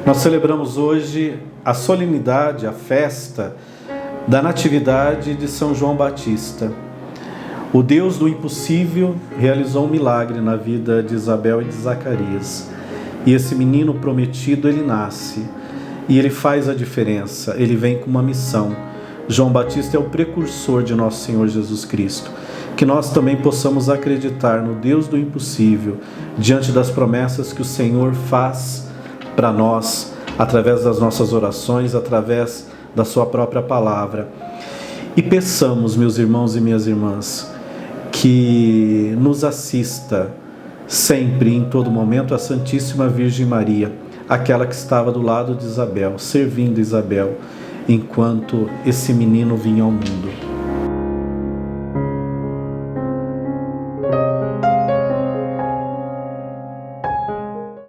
Nós celebramos hoje a solenidade, a festa da Natividade de São João Batista. O Deus do impossível realizou um milagre na vida de Isabel e de Zacarias. E esse menino prometido, ele nasce e ele faz a diferença, ele vem com uma missão. João Batista é o precursor de nosso Senhor Jesus Cristo. Que nós também possamos acreditar no Deus do impossível, diante das promessas que o Senhor faz para nós, através das nossas orações, através da sua própria palavra. E peçamos, meus irmãos e minhas irmãs, que nos assista sempre, em todo momento, a Santíssima Virgem Maria, aquela que estava do lado de Isabel, servindo Isabel, enquanto esse menino vinha ao mundo.